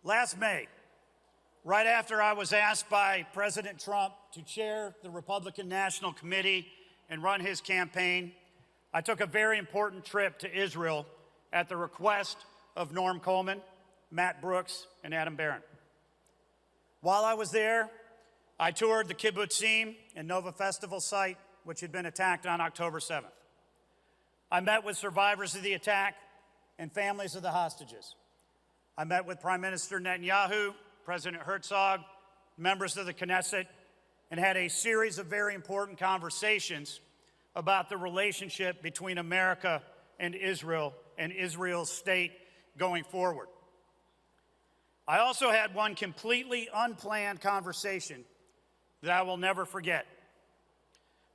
Last May, right after I was asked by President Trump to chair the Republican National Committee and run his campaign, I took a very important trip to Israel at the request of Norm Coleman, Matt Brooks, and Adam Barron. While I was there, I toured the kibbutzim and Nova Festival site, which had been attacked on October 7th. I met with survivors of the attack and families of the hostages. I met with Prime Minister Netanyahu, President Herzog, members of the Knesset, and had a series of very important conversations about the relationship between America and Israel's state going forward. I also had one completely unplanned conversation that I will never forget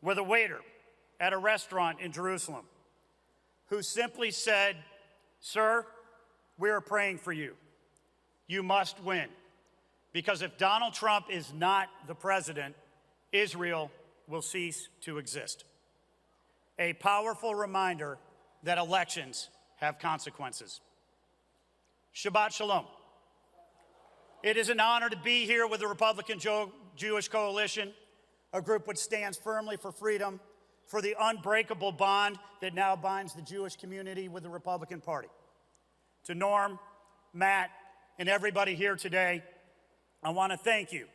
with a waiter at a restaurant in Jerusalem who simply said, "Sir, we are praying for you. You must win. Because if Donald Trump is not the president, Israel will cease to exist." A powerful reminder that elections have consequences. Shabbat Shalom. It is an honor to be here with the Republican Jewish Coalition, a group which stands firmly for freedom, for the unbreakable bond that now binds the Jewish community with the Republican Party. To Norm, Matt, and everybody here today, I want to thank you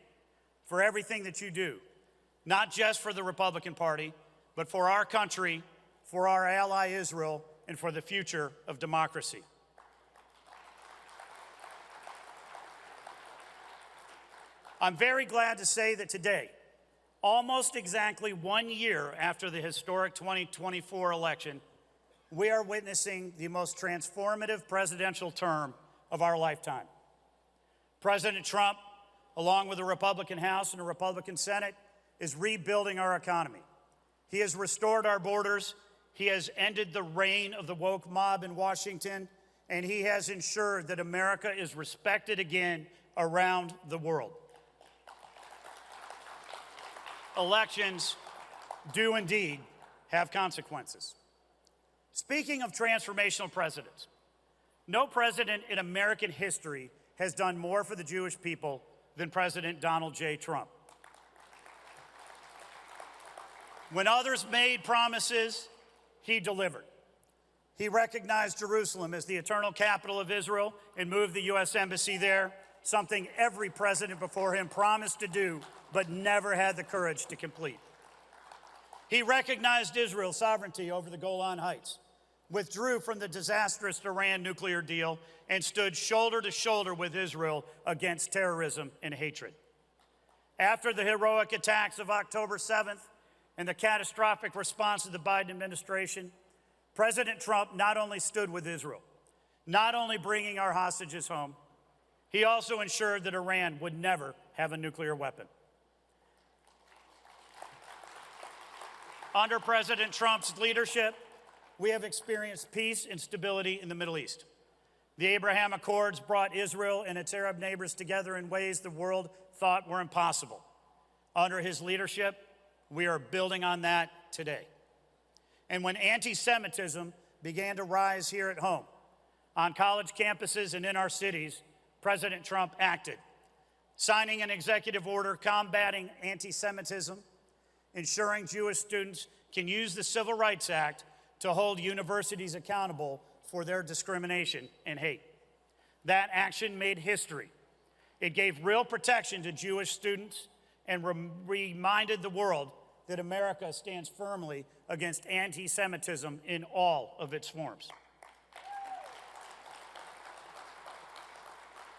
for everything that you do, not just for the Republican Party, but for our country, for our ally Israel, and for the future of democracy. I'm very glad to say that today, almost exactly 1 year after the historic 2024 election, we are witnessing the most transformative presidential term of our lifetime. President Trump, along with the Republican House and the Republican Senate, is rebuilding our economy. He has restored our borders, he has ended the reign of the woke mob in Washington, and he has ensured that America is respected again around the world. Elections do indeed have consequences. Speaking of transformational presidents, no president in American history has done more for the Jewish people than President Donald J. Trump. When others made promises, he delivered. He recognized Jerusalem as the eternal capital of Israel and moved the U.S. Embassy there, something every president before him promised to do but never had the courage to complete. He recognized Israel's sovereignty over the Golan Heights, withdrew from the disastrous Iran nuclear deal, and stood shoulder to shoulder with Israel against terrorism and hatred. After the heroic attacks of October 7th and the catastrophic response of the Biden administration, President Trump not only stood with Israel, not only bringing our hostages home, he also ensured that Iran would never have a nuclear weapon. Under President Trump's leadership, we have experienced peace and stability in the Middle East. The Abraham Accords brought Israel and its Arab neighbors together in ways the world thought were impossible. Under his leadership, we are building on that today. And when anti-Semitism began to rise here at home, on college campuses and in our cities, President Trump acted, signing an executive order combating anti-Semitism, ensuring Jewish students can use the Civil Rights Act to hold universities accountable for their discrimination and hate. That action made history. It gave real protection to Jewish students and reminded the world that America stands firmly against anti-Semitism in all of its forms.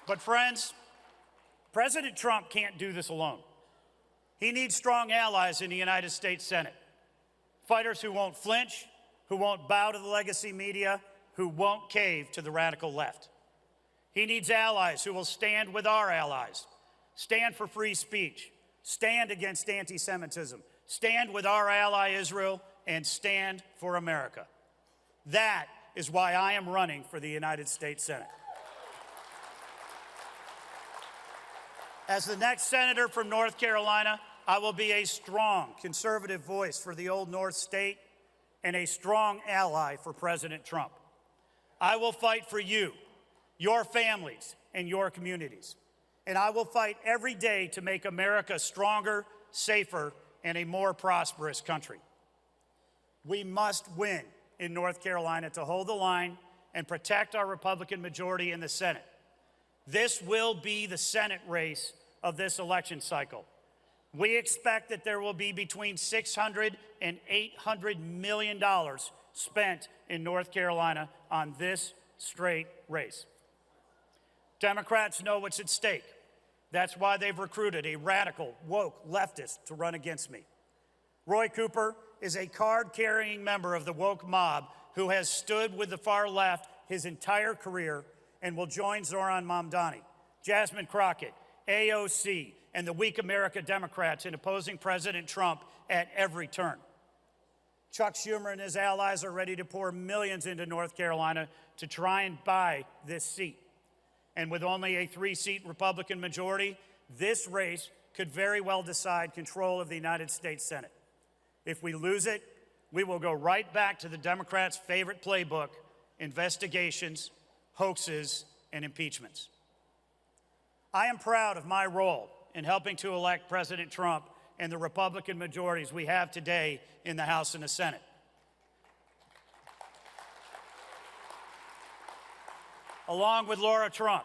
But friends, President Trump can't do this alone. He needs strong allies in the United States Senate. Fighters who won't flinch, who won't bow to the legacy media, who won't cave to the radical left. He needs allies who will stand with our allies, stand for free speech, stand against anti-Semitism, stand with our ally Israel, and stand for America. That is why I am running for the United States Senate. As the next senator from North Carolina, I will be a strong conservative voice for the Old North State and a strong ally for President Trump. I will fight for you, your families, and your communities. And I will fight every day to make America stronger, safer, and a more prosperous country. We must win in North Carolina to hold the line and protect our Republican majority in the Senate. This will be the Senate race of this election cycle. We expect that there will be between $600 and $800 million spent in North Carolina on this straight race. Democrats know what's at stake. That's why they've recruited a radical, woke leftist to run against me. Roy Cooper is a card-carrying member of the woke mob who has stood with the far left his entire career and will join Zoran Mamdani, Jasmine Crockett, AOC, and the weak America Democrats in opposing President Trump at every turn. Chuck Schumer and his allies are ready to pour millions into North Carolina to try and buy this seat. And with only a 3-seat Republican majority, this race could very well decide control of the United States Senate. If we lose it, we will go right back to the Democrats' favorite playbook: investigations, hoaxes, and impeachments. I am proud of my role in helping to elect President Trump and the Republican majorities we have today in the House and the Senate. Along with Laura Trump,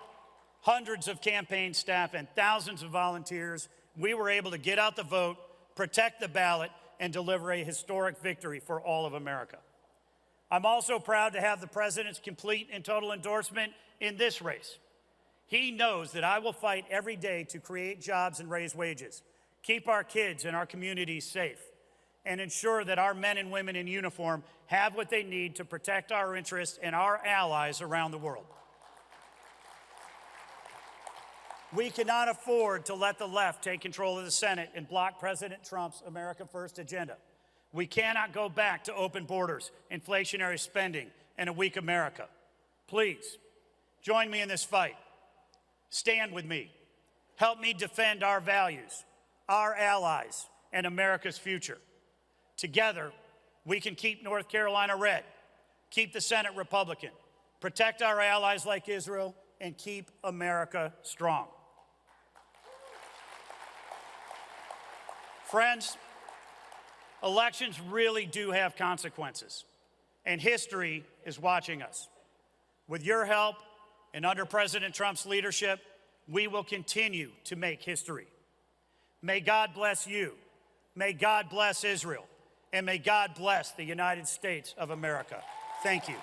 hundreds of campaign staff, and thousands of volunteers, we were able to get out the vote, protect the ballot, and deliver a historic victory for all of America. I'm also proud to have the President's complete and total endorsement in this race. He knows that I will fight every day to create jobs and raise wages, keep our kids and our communities safe, and ensure that our men and women in uniform have what they need to protect our interests and our allies around the world. We cannot afford to let the left take control of the Senate and block President Trump's America First agenda. We cannot go back to open borders, inflationary spending, and a weak America. Please, join me in this fight. Stand with me. Help me defend our values, our allies, and America's future. Together, we can keep North Carolina red, keep the Senate Republican, protect our allies like Israel, and keep America strong. Friends, elections really do have consequences, and history is watching us. With your help and under President Trump's leadership, we will continue to make history. May God bless you, may God bless Israel, and may God bless the United States of America. Thank you.